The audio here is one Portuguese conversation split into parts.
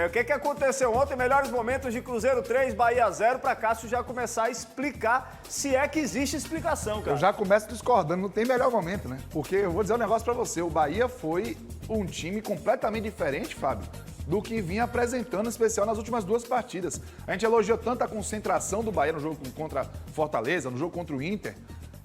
O que aconteceu ontem? Melhores momentos de Cruzeiro 3, Bahia 0, para Cássio já começar a explicar se é que existe explicação, cara. Eu já começo discordando, não tem melhor momento, né? Porque eu vou dizer um negócio pra você, o Bahia foi um time completamente diferente, Fábio, do que vinha apresentando, em especial nas últimas duas partidas. A gente elogiou tanto a concentração do Bahia no jogo contra Fortaleza, no jogo contra o Inter,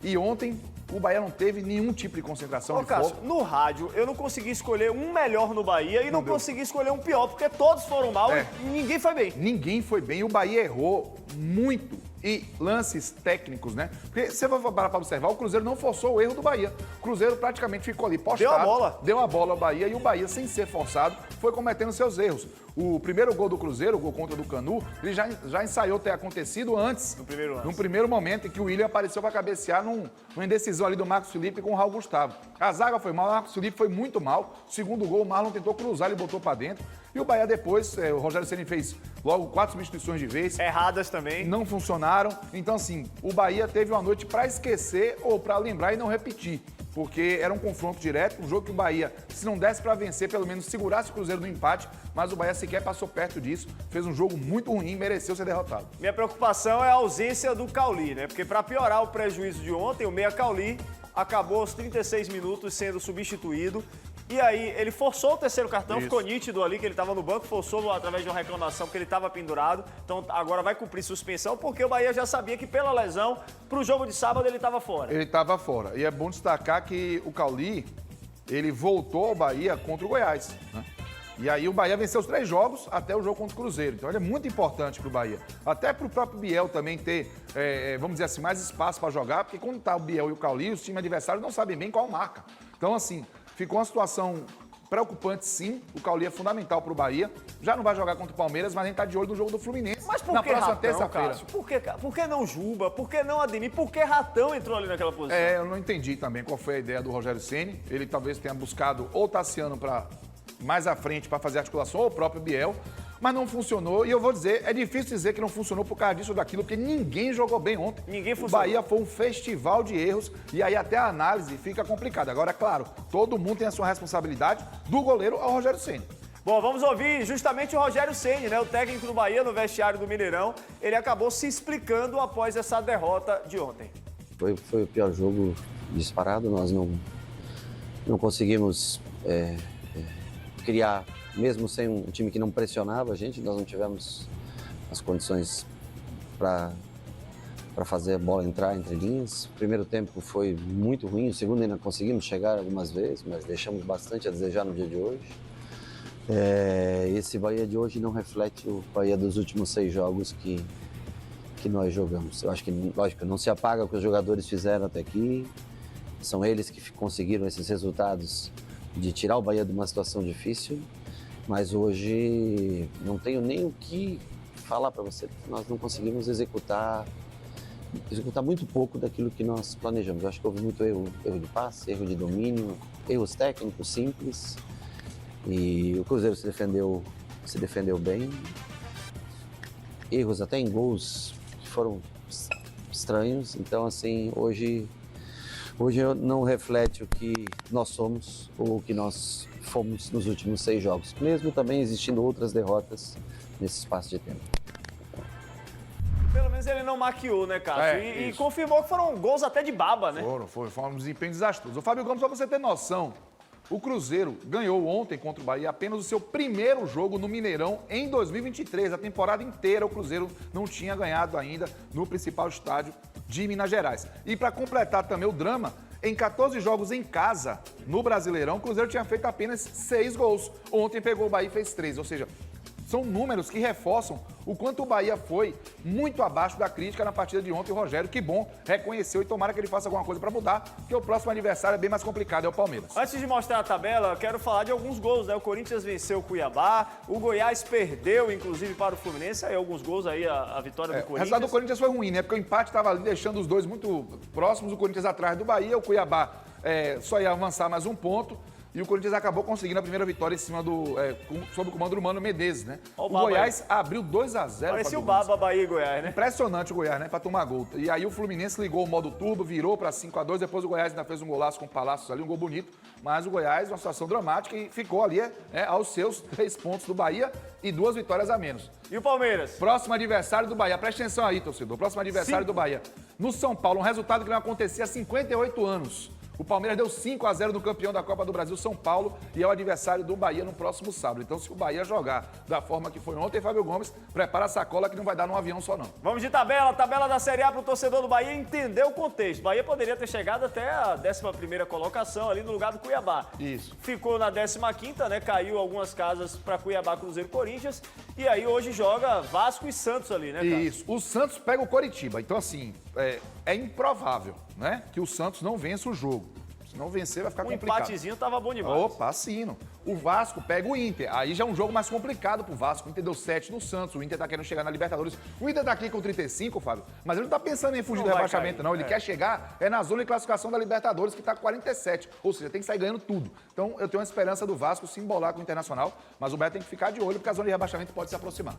e ontem o Bahia não teve nenhum tipo de concentração de Cássio, foco. no rádio eu não consegui escolher um melhor no Bahia e não consegui escolher um pior, porque todos foram mal e ninguém foi bem. Ninguém foi bem, o Bahia errou muito. E lances técnicos, né? Porque você vai parar para observar, o Cruzeiro não forçou o erro do Bahia. O Cruzeiro praticamente ficou ali postado. Deu a bola ao Bahia e o Bahia, sem ser forçado, foi cometendo seus erros. O primeiro gol do Cruzeiro, o gol contra do Canu, ele já ensaiou ter acontecido antes. Num primeiro momento em que o William apareceu para cabecear numa indecisão ali do Marcos Felipe com o Raul Gustavo. A zaga foi mal, o Marcos Felipe foi muito mal. Segundo gol, o Marlon tentou cruzar, ele botou para dentro. E o Bahia depois, o Rogério Ceni fez logo 4 substituições de vez. Erradas também. Não funcionaram. Então, assim, o Bahia teve uma noite para esquecer ou para lembrar e não repetir. Porque era um confronto direto, um jogo que o Bahia, se não desse para vencer, pelo menos segurasse o Cruzeiro no empate, mas o Bahia sequer passou perto disso, fez um jogo muito ruim, mereceu ser derrotado. Minha preocupação é a ausência do Cauli, né? Porque para piorar o prejuízo de ontem, o meia Cauli acabou aos 36 minutos sendo substituído. E aí, ele forçou o terceiro cartão, ficou nítido ali que ele estava no banco, forçou através de uma reclamação porque ele estava pendurado. Então, agora vai cumprir suspensão, porque o Bahia já sabia que pela lesão, para o jogo de sábado, ele estava fora. Ele estava fora. E é bom destacar que o Cauli, ele voltou ao Bahia contra o Goiás, né? E aí o Bahia venceu os 3 jogos até o jogo contra o Cruzeiro. Então ele é muito importante para o Bahia. Até para o próprio Biel também ter, vamos dizer assim, mais espaço para jogar, porque quando está o Biel e o Cauli, os times adversários não sabem bem qual marca. Então, assim, ficou uma situação preocupante, sim. O Cauli é fundamental para o Bahia. Já não vai jogar contra o Palmeiras, mas a gente está de olho no jogo do Fluminense. Mas por na que próxima Ratão, terça-feira. Cássio? Por que não Juba? Por que não Ademir? Por que Ratão entrou ali naquela posição? Eu não entendi também qual foi a ideia do Rogério Ceni. Ele talvez tenha buscado ou Tassiano para mais à frente para fazer articulação, ou o próprio Biel, mas não funcionou. E eu vou dizer, é difícil dizer que não funcionou por causa disso ou daquilo, porque ninguém jogou bem ontem. Ninguém funcionou. O Bahia foi um festival de erros e aí até a análise fica complicada. Agora, é claro, todo mundo tem a sua responsabilidade, do goleiro ao Rogério Ceni. Bom, vamos ouvir justamente o Rogério Ceni, né? O técnico do Bahia no vestiário do Mineirão. Ele acabou se explicando após essa derrota de ontem. Foi o pior jogo disparado, nós não conseguimos criar, mesmo sem um time que não pressionava a gente, nós não tivemos as condições para fazer a bola entrar entre linhas. O primeiro tempo foi muito ruim, o segundo ainda conseguimos chegar algumas vezes, mas deixamos bastante a desejar no dia de hoje. Esse Bahia de hoje não reflete o Bahia dos últimos 6 jogos que nós jogamos. Eu acho que, lógico, não se apaga o que os jogadores fizeram até aqui, são eles que conseguiram esses resultados de tirar o Bahia de uma situação difícil, mas hoje não tenho nem o que falar para você, porque nós não conseguimos executar muito pouco daquilo que nós planejamos. Eu acho que houve muito erro de passe, erro de domínio, erros técnicos simples, e o Cruzeiro se defendeu bem, erros até em gols que foram estranhos. Então, assim, hoje não reflete o que nós somos ou o que nós fomos nos últimos 6 jogos, mesmo também existindo outras derrotas nesse espaço de tempo. Pelo menos ele não maquiou, né, Cássio? E confirmou que foram gols até de baba, né? Foi um desempenho desastroso. O Fábio Gomes, só pra você ter noção, o Cruzeiro ganhou ontem contra o Bahia apenas o seu primeiro jogo no Mineirão em 2023. A temporada inteira o Cruzeiro não tinha ganhado ainda no principal estádio de Minas Gerais. E para completar também o drama, em 14 jogos em casa no Brasileirão, o Cruzeiro tinha feito apenas 6 gols. Ontem pegou o Bahia e fez 3, ou seja, são números que reforçam o quanto o Bahia foi muito abaixo da crítica na partida de ontem. O Rogério, que bom, reconheceu e tomara que ele faça alguma coisa para mudar, porque o próximo adversário é bem mais complicado, é o Palmeiras. Antes de mostrar a tabela, eu quero falar de alguns gols, né? O Corinthians venceu o Cuiabá, o Goiás perdeu, inclusive, para o Fluminense. Aí alguns gols aí, a vitória do Corinthians. O resultado do Corinthians foi ruim, né? Porque o empate estava ali deixando os dois muito próximos, o Corinthians atrás do Bahia, o Cuiabá só ia avançar mais um ponto. E o Corinthians acabou conseguindo a primeira vitória em cima sob o comando do Mano Menezes, né? Ó o O Baba Goiás abriu 2-0. Parecia o Baba, Bahia e Goiás, né? Impressionante o Goiás, né? Pra tomar gol. E aí o Fluminense ligou o modo turbo, virou pra 5-2. Depois o Goiás ainda fez um golaço com o Palácios ali, um gol bonito. Mas o Goiás, uma situação dramática, e ficou ali aos seus 3 pontos do Bahia e 2 vitórias a menos. E o Palmeiras? Próximo adversário do Bahia. Presta atenção aí, torcedor. Próximo adversário do Bahia. No São Paulo, um resultado que não acontecia há 58 anos. O Palmeiras deu 5-0 no campeão da Copa do Brasil, São Paulo, e é o adversário do Bahia no próximo sábado. Então, se o Bahia jogar da forma que foi ontem, Fábio Gomes, prepara a sacola que não vai dar num avião só, não. Vamos de tabela da Série A para o torcedor do Bahia entender o contexto. Bahia poderia ter chegado até a 11ª colocação, ali no lugar do Cuiabá. Isso. Ficou na 15ª, né? Caiu algumas casas para Cuiabá, Cruzeiro e Corinthians. E aí hoje joga Vasco e Santos ali, né, cara? Isso. O Santos pega o Coritiba. Então, assim, é improvável, né, que o Santos não vença o jogo. Se não vencer, vai ficar complicado. Empatezinho tava bom demais. Opa, assino. O Vasco pega o Inter. Aí já é um jogo mais complicado pro Vasco. O Inter deu 7 no Santos. O Inter tá querendo chegar na Libertadores. O Inter tá aqui com 35, Fábio. Mas ele não tá pensando em fugir do rebaixamento, não. Ele quer chegar na zona de classificação da Libertadores, que tá com 47. Ou seja, tem que sair ganhando tudo. Então, eu tenho uma esperança do Vasco se embolar com o Internacional. Mas o Bahia tem que ficar de olho, porque a zona de rebaixamento pode se aproximar.